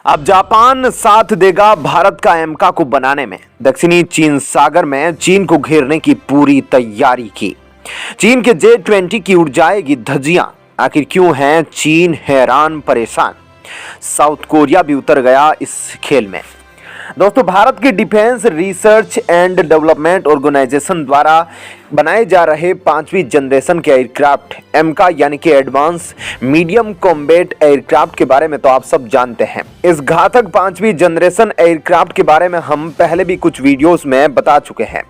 अब जापान साथ देगा भारत का एमका को बनाने में। दक्षिणी चीन सागर में चीन को घेरने की पूरी तैयारी की। चीन के J-20 की उड़ जाएगी धज्जियां। आखिर क्यों है चीन हैरान परेशान? साउथ कोरिया भी उतर गया इस खेल में। दोस्तों, भारत की defence research and development organisation द्वारा बनाए जा रहे 5वीं जनरेशन के एयरक्राफ्ट एमका यानी कि एडवांस मीडियम कॉम्बैट एयरक्राफ्ट के बारे में तो आप सब जानते हैं। इस घातक 5वीं जनरेशन एयरक्राफ्ट के बारे में हम पहले भी कुछ वीडियोस में बता चुके हैं,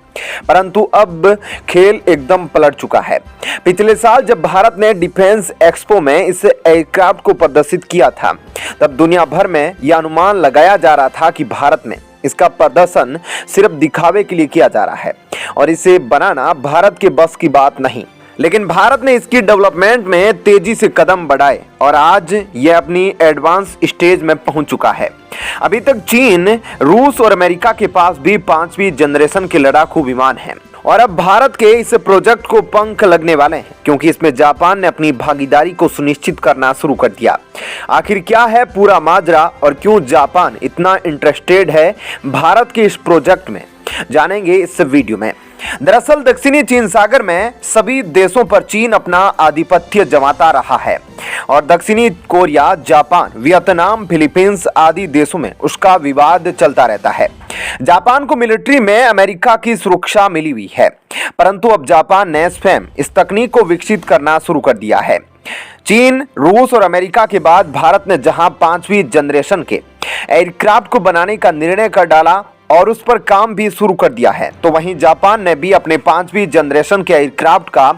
परंतु अब खेल एकदम पलट चुका है। पिछले साल जब भारत ने डिफेंस एक्सपो में इस एयरक्राफ्ट को प्रदर्शित किया था, तब दुनिया भर में यह अनुमान लगाया जा रहा था कि भारत में इसका प्रदर्शन सिर्फ दिखावे के लिए किया जा रहा है और इसे बनाना भारत के बस की बात नहीं। लेकिन भारत ने इसकी डेवलपमेंट में तेजी से कदम बढ़ाए और आज यह अपनी एडवांस स्टेज में पहुंच चुका है। अभी तक चीन, रूस और अमेरिका के पास भी 5वीं जनरेशन के लड़ाकू विमान हैं और अब भारत के इस प्रोजेक्ट को पंख लगने वाले हैं, क्योंकि इसमें जापान ने अपनी भागीदारी को सुनिश्चित करना शुरू कर दिया। आखिर क्या है पूरा माजरा और क्यों जापान इतना इंटरेस्टेड है भारत के इस प्रोजेक्ट में, जानेंगे इस वीडियो में। दरअसल दक्षिणी चीन सागर में सभी देशों पर चीन अपना आधिपत्य जमाता रहा है और दक्षिणी कोरिया, जापान, वियतनाम, फिलीपींस आदि देशों में उसका विवाद चलता रहता है। जापान को मिलिट्री में अमेरिका की सुरक्षा मिली हुई है, परंतु अब जापान ने स्वयं इस तकनीक को विकसित करना शुरू कर दिया है। चीन, रूस और अमेरिका के बाद भारत ने जहां 5वीं जनरेशन के एयरक्राफ्ट को बनाने का निर्णय कर डाला और उस पर काम भी शुरू कर दिया है, तो वहीं जापान ने भी अपने 5वीं जनरेशन के एयरक्राफ्ट का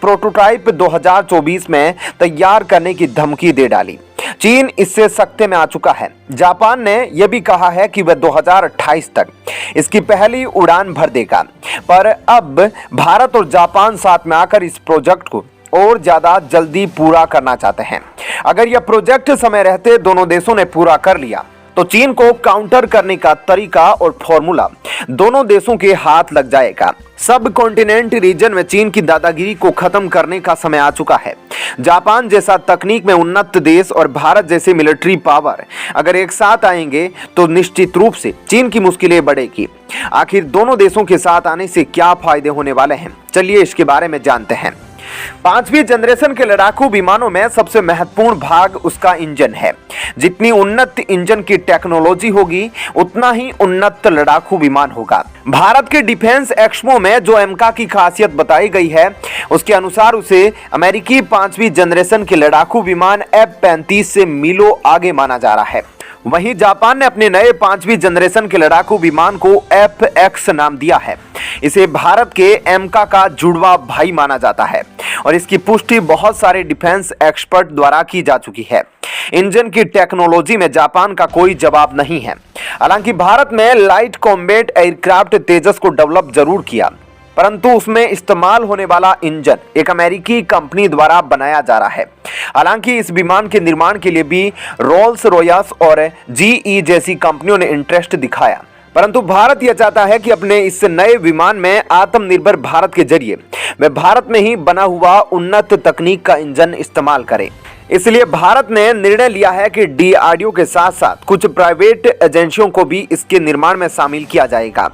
प्रोटोटाइप 2024 में तैयार करने की धमकी दे डाली। चीन इससे सख्ते में आ चुका है। जापान ने यह भी कहा है कि वह 2028 तक इसकी पहली उड़ान भर देगा, पर अब भारत और जापान साथ में आकर इस प्रोजेक्ट को और ज्यादा जल्दी पूरा करना चाहते हैं। अगर यह प्रोजेक्ट समय रहते दोनों देशों ने पूरा कर लिया तो चीन को काउंटर करने का तरीका और फॉर्मूला दोनों देशों के हाथ लग जाएगा। सब कॉन्टिनेंट रीजन में चीन की दादागिरी को खत्म करने का समय आ चुका है। जापान जैसा तकनीक में उन्नत देश और भारत जैसे मिलिट्री पावर अगर एक साथ आएंगे तो निश्चित रूप से चीन की मुश्किलें बढ़ेगी। आखिर दोनों देशों के साथ आने से क्या फायदे होने वाले हैं, चलिए इसके बारे में जानते हैं। 5वीं जनरेशन के लड़ाकू विमानों में सबसे महत्वपूर्ण भाग उसका इंजन है। जितनी उन्नत इंजन की टेक्नोलॉजी होगी, उतना ही उन्नत लड़ाकू विमान होगा। भारत के डिफेंस एक्सपो में जो एमका की खासियत बताई गई है, उसके अनुसार उसे अमेरिकी 5वीं जनरेशन के लड़ाकू विमान F-35 से मीलों आगे माना जा रहा है। वहीं जापान ने अपने नए 5वीं जनरेशन के लड़ाकू विमान को FX नाम दिया है। इसे भारत के एमका का जुड़वा भाई माना जाता है और इसकी पुष्टि बहुत सारे डिफेंस एक्सपर्ट द्वारा की जा चुकी है। इंजन की टेक्नोलॉजी में जापान का कोई जवाब नहीं है। हालांकि भारत में लाइट कॉम्बैट एयरक्राफ्ट तेजस को डेवलप जरूर किया, परंतु उसमें इस्तेमाल होने वाला इंजन एक अमेरिकी कंपनी द्वारा बनाया जा रहा है। हालांकि इस विमान के निर्माण के लिए भी रोल्स रॉयस और GE जैसी कंपनियों ने इंटरेस्ट दिखाया, परंतु भारत यह चाहता है कि अपने इस नए विमान में आत्मनिर्भर भारत के जरिए वह भारत में ही बना हुआ उन्नत तकनीक का इंजन इस्तेमाल करे। इसलिए भारत ने निर्णय लिया है कि DRDO के साथ साथ कुछ प्राइवेट एजेंसियों को भी इसके निर्माण में शामिल किया जाएगा।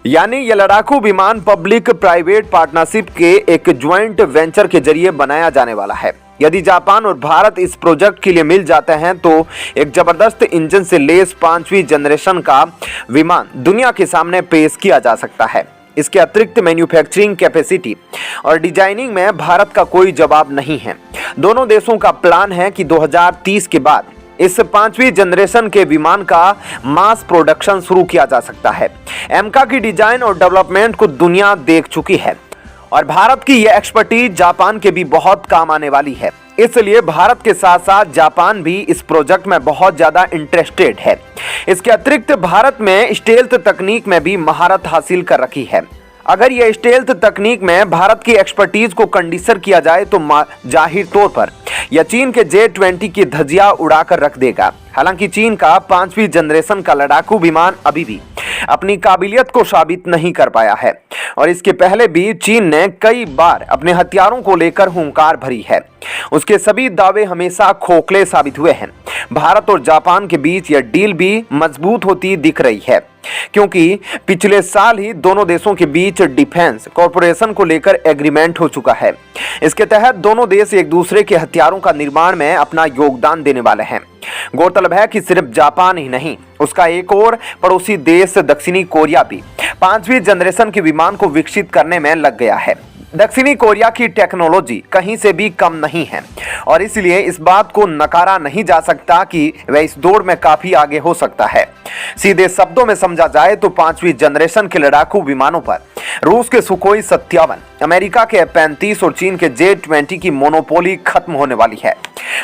यानी यह लड़ाकू विमान पब्लिक प्राइवेट पार्टनरशिप के एक ज्वाइंट वेंचर के जरिए बनाया जाने वाला है। यदि जापान और भारत इस प्रोजेक्ट के लिए मिल जाते हैं तो एक जबरदस्त इंजन से लेस 5वीं जनरेशन का विमान दुनिया के सामने पेश किया जा सकता है। इसके अतिरिक्त मैन्युफैक्चरिंग कैपेसिटी और डिजाइनिंग में भारत का कोई जवाब नहीं है। दोनों देशों का प्लान है कि 2030 के बाद इस 5वीं जनरेशन के विमान का मास प्रोडक्शन शुरू किया जा सकता है। एमका की डिजाइन और डेवलपमेंट को दुनिया देख चुकी है और भारत की यह एक्सपर्टीज जापान के भी बहुत काम आने वाली है। इसलिए भारत के साथ साथ जापान भी इस प्रोजेक्ट में बहुत ज्यादा इंटरेस्टेड है। इसके अतिरिक्त भारत में स्टेल्थ तकनीक में भी महारत हासिल कर रखी है। अगर यह स्टेल्थ तकनीक में भारत की एक्सपर्टीज को कंडीशन किया जाए तो जाहिर तौर पर यह चीन के J-20 की धज्जियां उड़ाकर रख देगा। हालांकि चीन का 5वीं जनरेशन का लड़ाकू विमान अभी भी अपनी काबिलियत को साबित नहीं कर पाया है और इसके पहले भी चीन ने कई बार अपने हथियारों को लेकर हुंकार भरी है। उसके सभी दावे हमेशा खोखले साबित हुए हैं। भारत और जापान के बीच यह डील भी मजबूत होती दिख रही है, क्योंकि पिछले साल ही दोनों देशों के बीच डिफेंस कॉरपोरेशन को लेकर एग्रीमेंट हो चुका है। इसके तहत दोनों देश एक दूसरे के हथियारों का निर्माण में अपना योगदान देने वाले हैं। गौरतलब है कि सिर्फ जापान ही नहीं, उसका एक और पड़ोसी देश दक्षिणी कोरिया भी 5वीं जनरेशन के विमान को विकसित करने में लग गया है। दक्षिणी कोरिया की टेक्नोलॉजी कहीं से भी कम नहीं है और इसलिए इस बात को नकारा नहीं जा सकता कि वह इस दौड़ में काफी आगे हो सकता है। सीधे शब्दों में समझा जाए तो 5वीं जनरेशन के लड़ाकू विमानों पर रूस के सुखोई 57, अमेरिका के F-35 और चीन के J-20 की मोनोपोली खत्म होने वाली है।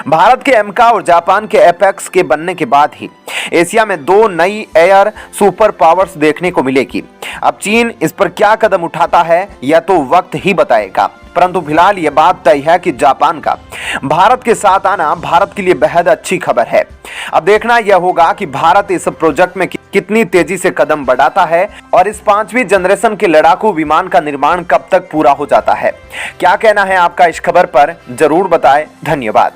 भारत के एमका और जापान के एपेक्स के बनने के बाद ही एशिया में 2 नई एयर सुपर पावर्स देखने को मिलेगी। अब चीन इस पर क्या कदम उठाता है यह तो वक्त ही बताएगा, परंतु फिलहाल यह बात तय है कि जापान का भारत के साथ आना भारत के लिए बेहद अच्छी खबर है। अब देखना यह होगा कि भारत इस प्रोजेक्ट में कितनी तेजी से कदम बढ़ाता है और इस 5वीं जनरेशन के लड़ाकू विमान का निर्माण कब तक पूरा हो जाता है। क्या कहना है आपका इस खबर पर, जरूर बताएं। धन्यवाद।